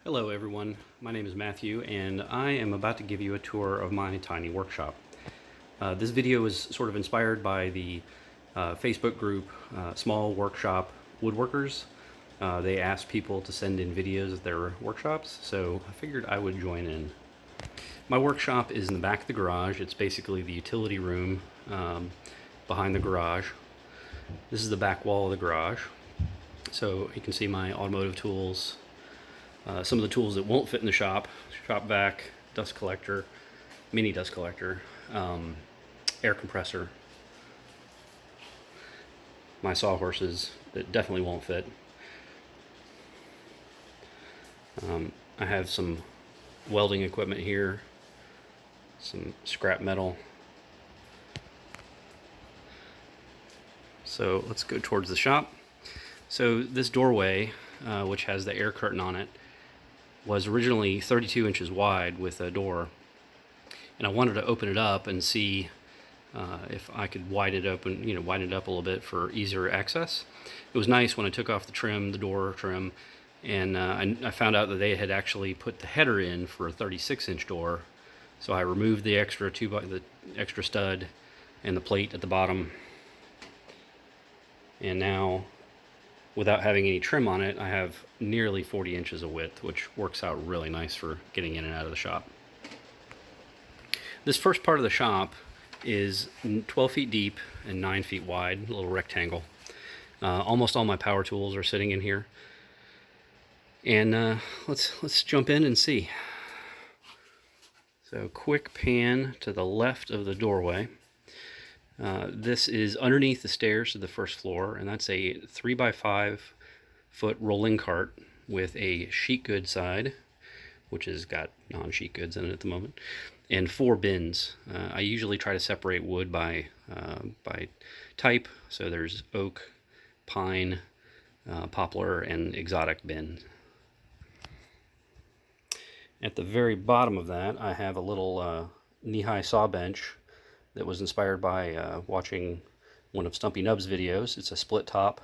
Hello everyone, my name is Matthew and I am about to give you a tour of my tiny workshop. This video is sort of inspired by the Facebook group Small Workshop Woodworkers. They asked people to send in videos of their workshops, so I figured I would join in. My workshop is in the back of the garage. It's basically the utility room behind the garage. This is the back wall of the garage. So you can see my automotive tools, some of the tools that won't fit in the shop vac, dust collector, mini dust collector, air compressor, my sawhorses that definitely won't fit. I have some welding equipment here, some scrap metal. So let's go towards the shop. So this doorway, which has the air curtain on it, was originally 32 inches wide with a door, and I wanted to open it up and see if I could widen it up a little bit for easier access. It was nice when I took off the trim, the door trim, and I found out that they had actually put the header in for a 36-inch door. So I removed the extra extra stud and the plate at the bottom, and now, without having any trim on it, I have nearly 40 inches of width, which works out really nice for getting in and out of the shop. This first part of the shop is 12 feet deep and 9 feet wide, a little rectangle. Almost all my power tools are sitting in here. And let's jump in and see. So quick pan to the left of the doorway. This is underneath the stairs to the first floor, and that's a 3x5 foot rolling cart with a sheet goods side, which has got non-sheet goods in it at the moment, and 4 bins. I usually try to separate wood by type, so there's oak, pine, poplar, and exotic bin. At the very bottom of that, I have a little knee-high saw bench that was inspired by watching one of Stumpy Nub's videos. It's a split top,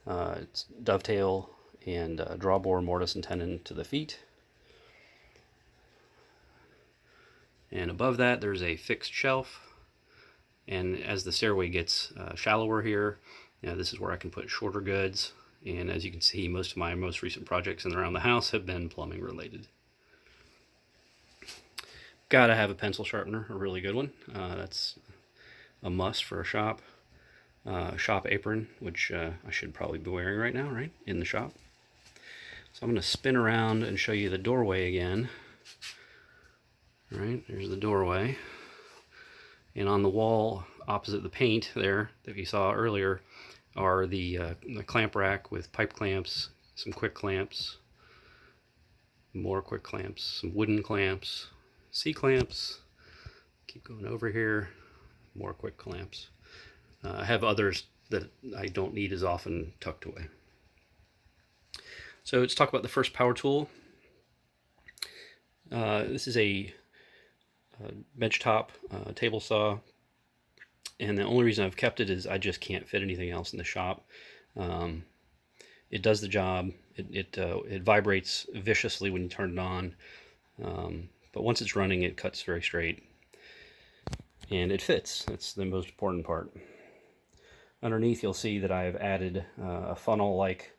it's dovetail and draw bore mortise and tenon to the feet. And above that there's a fixed shelf, and as the stairway gets shallower here, this is where I can put shorter goods. And as you can see, most of my most recent projects in and around the house have been plumbing related. Gotta have a pencil sharpener, a really good one. That's a must for a shop. Shop apron, which I should probably be wearing right now, right, in the shop. So I'm going to spin around and show you the doorway again. All right, there's the doorway. And on the wall opposite the paint there that you saw earlier are the clamp rack with pipe clamps, some quick clamps, more quick clamps, some wooden clamps, C-clamps. Keep going over here, more quick clamps. I have others that I don't need as often tucked away. So let's talk about the first power tool. This is a benchtop table saw, and the only reason I've kept it is I just can't fit anything else in the shop. It does the job. It vibrates viciously when you turn it on. But once it's running, it cuts very straight. And it fits. That's the most important part. Underneath, you'll see that I've added a funnel-like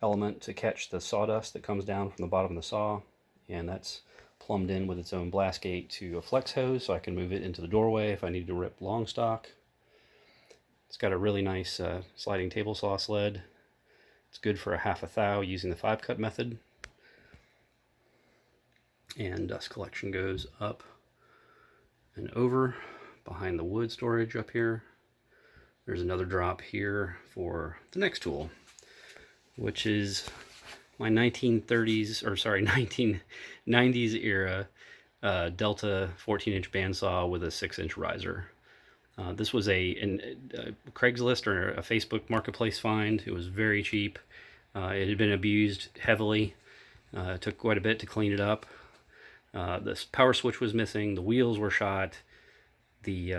element to catch the sawdust that comes down from the bottom of the saw. And that's plumbed in with its own blast gate to a flex hose, so I can move it into the doorway if I need to rip long stock. It's got a really nice sliding table saw sled. It's good for a half a thou using the 5-cut method. And dust collection goes up and over behind the wood storage up here. There's another drop here for the next tool, which is my 1990s era Delta 14-inch bandsaw with a 6-inch riser. This was a Craigslist or a Facebook marketplace find. It was very cheap. It had been abused heavily. It took quite a bit to clean it up. This power switch was missing. The wheels were shot. It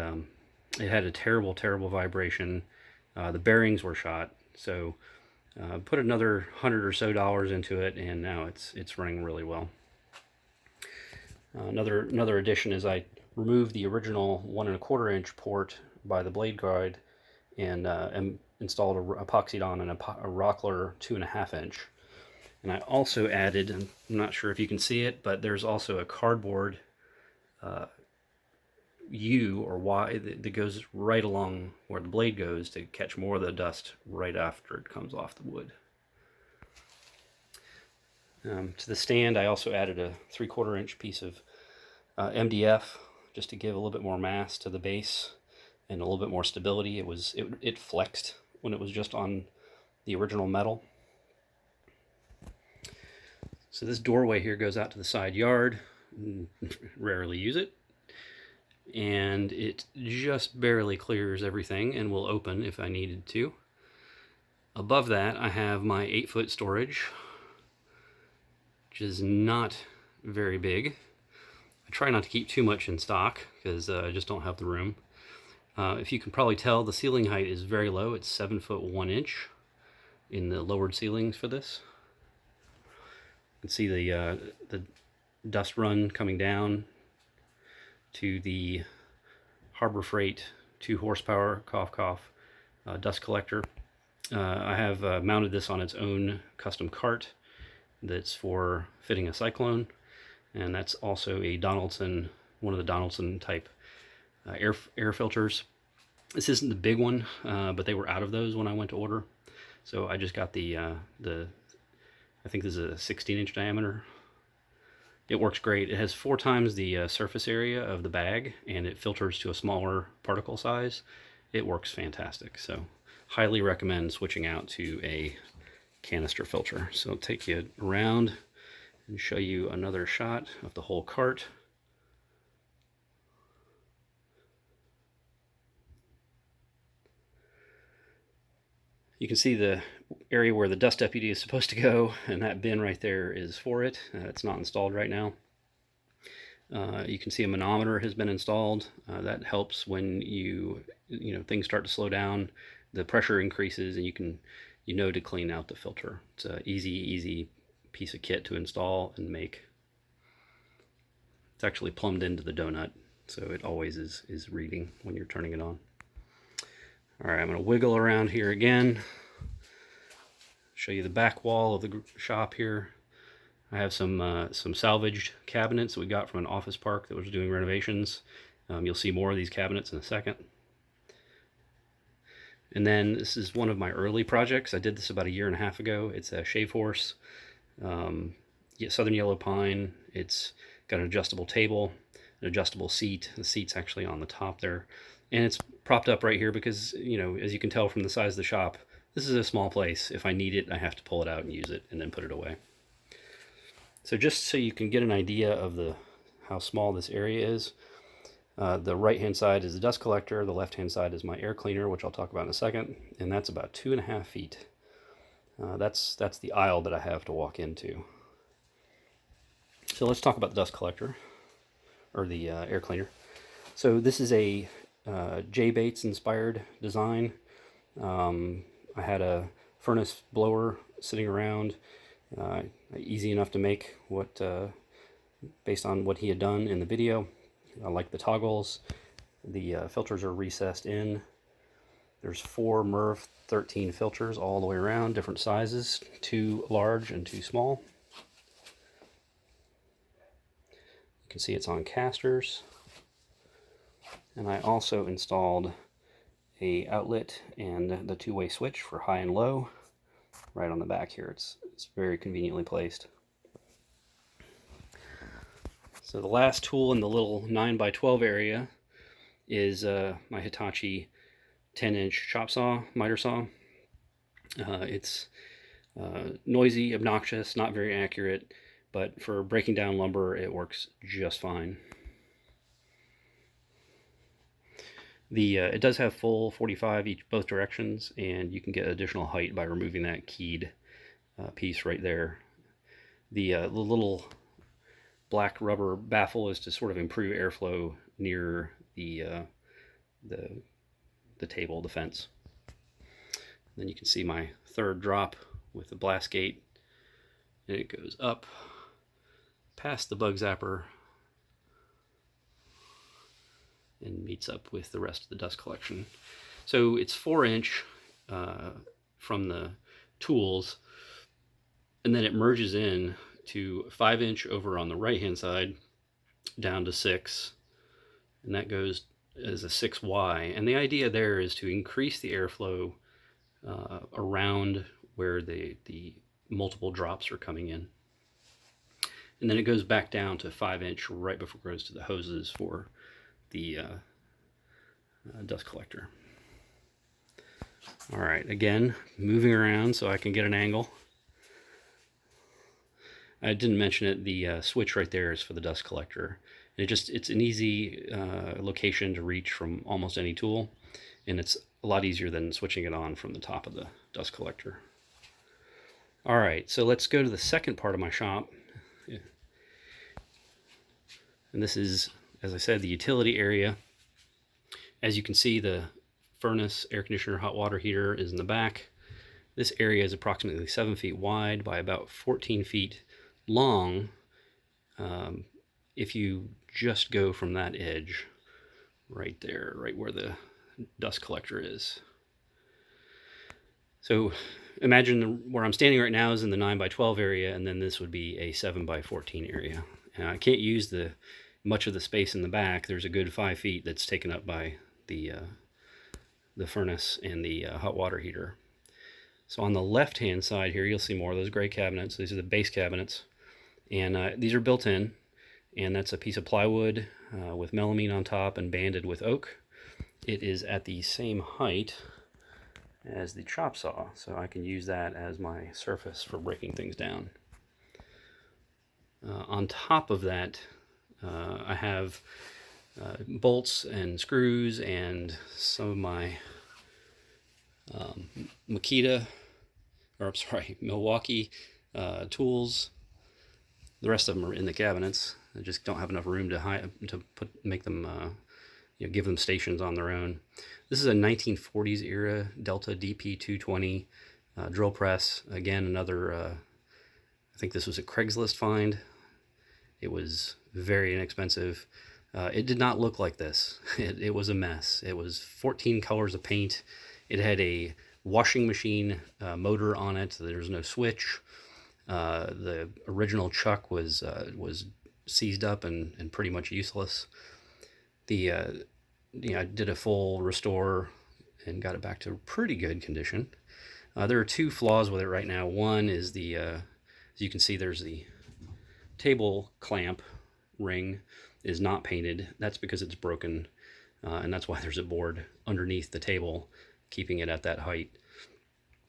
had a terrible vibration. The bearings were shot. So put another $100 or so into it, and now it's running really well. Another addition is I removed the original 1¼ inch port by the blade guide and installed epoxied on a Rockler 2½ inch. And I also added, and I'm not sure if you can see it, but there's also a cardboard U or Y that goes right along where the blade goes to catch more of the dust right after it comes off the wood. To the stand, I also added a 3/4 inch piece of MDF just to give a little bit more mass to the base and a little bit more stability. It flexed when it was just on the original metal. So this doorway here goes out to the side yard. Rarely use it. And it just barely clears everything and will open if I needed to. Above that, I have my 8-foot storage, which is not very big. I try not to keep too much in stock because I just don't have the room. If you can probably tell, the ceiling height is very low. It's 7 foot 1 inch in the lowered ceilings for this. You can see the dust run coming down to the Harbor Freight 2 horsepower cough dust collector. I have mounted this on its own custom cart that's for fitting a cyclone, and that's also a Donaldson, one of the Donaldson type air filters. This isn't the big one, but they were out of those when I went to order, so I just got the I think this is a 16-inch diameter. It works great. It has 4 times the surface area of the bag, and it filters to a smaller particle size. It works fantastic. So highly recommend switching out to a canister filter. So I'll take you around and show you another shot of the whole cart. You can see the area where the dust deputy is supposed to go, and that bin right there is for it. It's not installed right now. You can see a manometer has been installed. That helps when things start to slow down. The pressure increases, and you know to clean out the filter. It's an easy piece of kit to install and make. It's actually plumbed into the donut, so it always is reading when you're turning it on. All right, I'm going to wiggle around here again. Show you the back wall of the shop here. I have some salvaged cabinets that we got from an office park that was doing renovations. You'll see more of these cabinets in a second. And then this is one of my early projects. I did this about 1.5 years ago. It's a shave horse, southern yellow pine. It's got an adjustable table, an adjustable seat. The seat's actually on the top there. And it's propped up right here because, as you can tell from the size of the shop, this is a small place. If I need it, I have to pull it out and use it and then put it away. So just so you can get an idea of how small this area is, the right-hand side is the dust collector, the left-hand side is my air cleaner, which I'll talk about in a second, and that's about 2.5 feet. That's the aisle that I have to walk into. So let's talk about the dust collector, or the air cleaner. So this is a J. Bates inspired design. I had a furnace blower sitting around, easy enough to make, based on what he had done in the video. I like the toggles. The filters are recessed in. There's 4 MERV 13 filters all the way around, different sizes, 2 large and 2 small. You can see it's on casters. And I also installed a outlet and the 2-way switch for high and low right on the back here. It's very conveniently placed. So the last tool in the little 9x12 area is my Hitachi 10-inch chop saw, miter saw. It's noisy, obnoxious, not very accurate, but for breaking down lumber it works just fine. It does have full 45 both directions, and you can get additional height by removing that keyed piece right there. The little black rubber baffle is to sort of improve airflow near the table, the fence. Then you can see my third drop with the blast gate, and it goes up past the bug zapper and meets up with the rest of the dust collection. So it's 4-inch from the tools, and then it merges in to 5-inch over on the right hand side down to 6, and that goes as a 6Y. And the idea there is to increase the airflow around where the multiple drops are coming in. And then it goes back down to 5-inch right before it goes to the hoses for the dust collector. All right, again, moving around so I can get an angle. I didn't mention it, the switch right there is for the dust collector. And it's an easy location to reach from almost any tool, and it's a lot easier than switching it on from the top of the dust collector. All right, so let's go to the second part of my shop. And this is, as I said, the utility area. As you can see, the furnace, air conditioner, hot water heater is in the back. This area is approximately 7 feet wide by about 14 feet long. If you just go from that edge right there, right where the dust collector is. So imagine where I'm standing right now is in the 9 by 12 area, and then this would be a 7 by 14 area. And I can't use much of the space in the back. There's a good 5 feet that's taken up by the furnace and the hot water heater. So on the left hand side here, you'll see more of those gray cabinets. These are the base cabinets, and these are built in, and that's a piece of plywood with melamine on top and banded with oak. It is at the same height as the chop saw, so I can use that as my surface for breaking things down. On top of that, I have bolts and screws and some of my Milwaukee tools. The rest of them are in the cabinets. I just don't have enough room to make them, give them stations on their own. This is a 1940s era Delta DP220 drill press. Again, another, I think this was a Craigslist find. It was very inexpensive. It did not look like this. It was a mess. It was 14 colors of paint. It had a washing machine motor on it. There was no switch. The original chuck was seized up and pretty much useless. I did a full restore and got it back to pretty good condition. There are two flaws with it right now. One is as you can see, there's the table clamp ring is not painted. That's because it's broken, and that's why there's a board underneath the table keeping it at that height.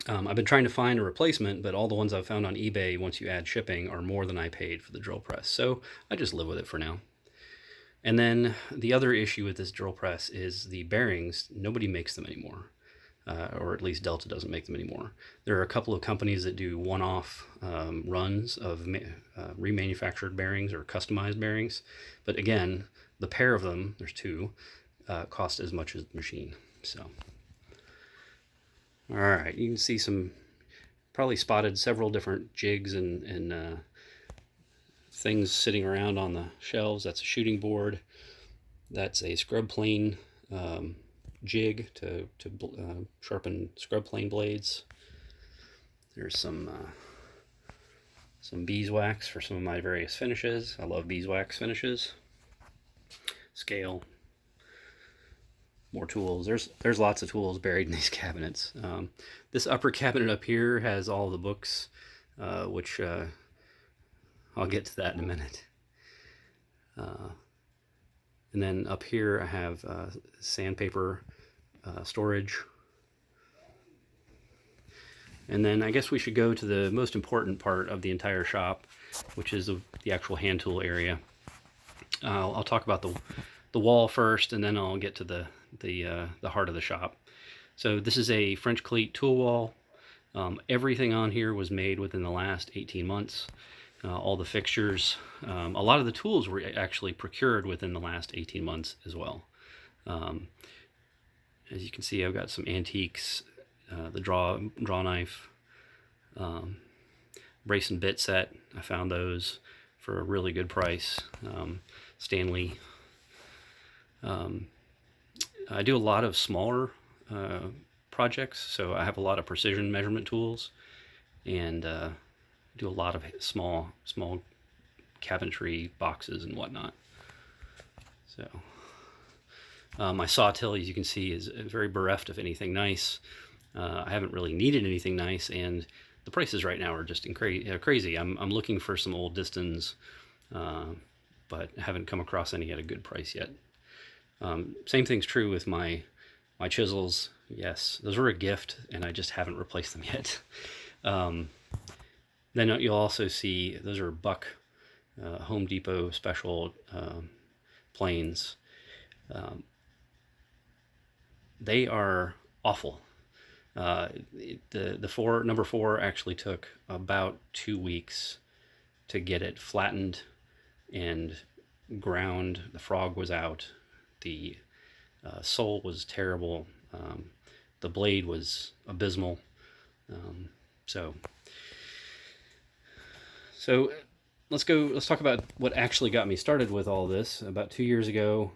I've been trying to find a replacement, but all the ones I've found on eBay, once you add shipping, are more than I paid for the drill press. So I just live with it for now. And then the other issue with this drill press is the bearings. Nobody makes them anymore, or at least Delta doesn't make them anymore. There are a couple of companies that do one-off runs of remanufactured bearings or customized bearings. But again, the pair of them, there's two, cost as much as the machine. So, all right, you can see probably spotted several different jigs and things sitting around on the shelves. That's a shooting board. That's a scrub plane jig to sharpen scrub plane blades. There's some beeswax for some of my various finishes. I love beeswax finishes. Scale. More tools. There's lots of tools buried in these cabinets. This upper cabinet up here has all the books, which I'll get to that in a minute. And then up here I have sandpaper storage. And then I guess we should go to the most important part of the entire shop, which is the actual hand tool area. I'll talk about the wall first, and then I'll get to the heart of the shop. So this is a French cleat tool wall. Everything on here was made within the last 18 months. All the fixtures, a lot of the tools were actually procured within the last 18 months as well. As you can see, I've got some antiques the draw knife, brace and bit set. I found those for a really good price. Stanley. I do a lot of smaller projects, so I have a lot of precision measurement tools, and do a lot of small cabinetry boxes and whatnot. So my sawtill, as you can see, is very bereft of anything nice. I haven't really needed anything nice, and the prices right now are just crazy. I'm looking for some old Distons, but haven't come across any at a good price yet. Same thing's true with my chisels. Yes, those were a gift, and I just haven't replaced them yet. Then you'll also see those are Buck Home Depot special planes. They are awful. The number 4 actually took about 2 weeks to get it flattened and ground. The frog was out. The sole was terrible. The blade was abysmal. So let's talk about what actually got me started with all this. About 2 years ago,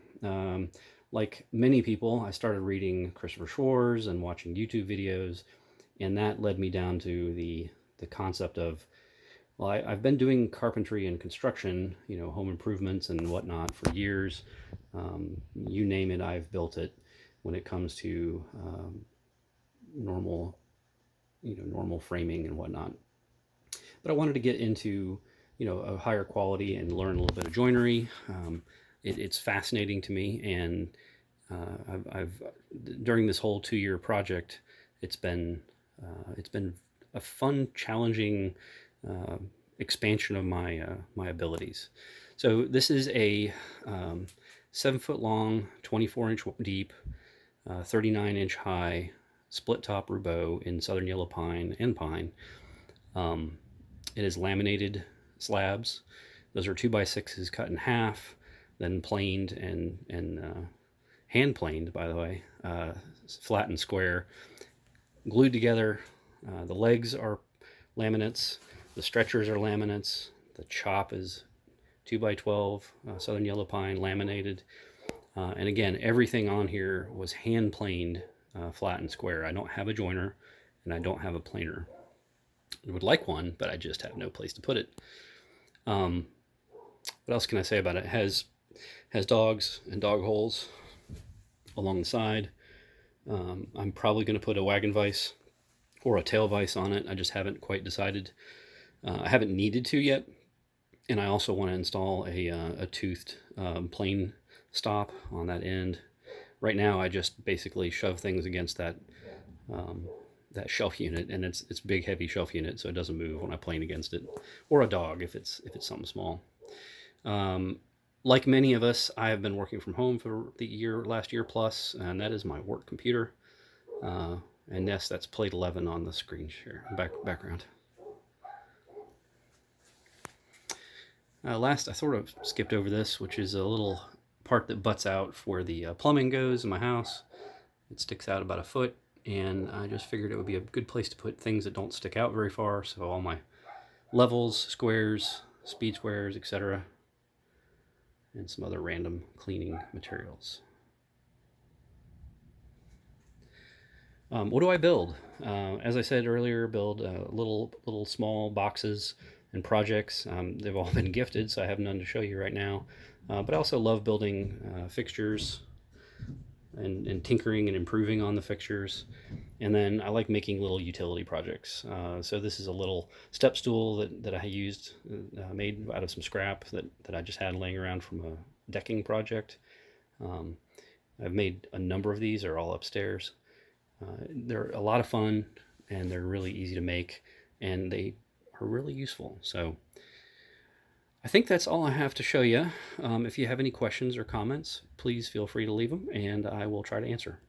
like many people, I started reading Christopher Schwarz and watching YouTube videos, and that led me down to the concept of, well, I've been doing carpentry and construction, home improvements and whatnot for years. You name it, I've built it when it comes to normal framing and whatnot. But I wanted to get into, a higher quality and learn a little bit of joinery. It's fascinating to me, and I've during this whole 2-year project, it's been a fun, challenging expansion of my abilities. So this is a 7-foot long, 24-inch deep, 39-inch high split top roubeau in southern yellow pine and pine. It is laminated slabs. Those are 2x6s cut in half, then planed and hand planed, by the way, flat and square, glued together. The legs are laminates. The stretchers are laminates. The chop is 2x12 southern yellow pine laminated. And again, everything on here was hand planed, flat and square. I don't have a joiner, and I don't have a planer. I would like one, but I just have no place to put it. What else can I say about it? It has dogs and dog holes along the side. I'm probably going to put a wagon vise or a tail vise on it. I just haven't quite decided. I haven't needed to yet, and I also want to install a toothed plane stop on that end. Right now, I just basically shove things against that shelf unit, and it's a big, heavy shelf unit, so it doesn't move when I plane against it, or a dog if it's something small. Like many of us, I have been working from home for last year plus, and that is my work computer. And yes, that's plate 11 on the screen share background. Last, I sort of skipped over this, which is a little part that butts out where the plumbing goes in my house. It sticks out about a foot, and I just figured it would be a good place to put things that don't stick out very far. So all my levels, squares, speed squares, etc., and some other random cleaning materials. What do I build? As I said earlier, build little small boxes and projects. They've all been gifted, so I have none to show you right now. But I also love building fixtures and tinkering and improving on the fixtures. And then I like making little utility projects. So this is a little step stool that I used, made out of some scrap that I just had laying around from a decking project. I've made a number of these. They're all upstairs. They're a lot of fun, and they're really easy to make, and they are really useful. So I think that's all I have to show you. If you have any questions or comments, please feel free to leave them, and I will try to answer.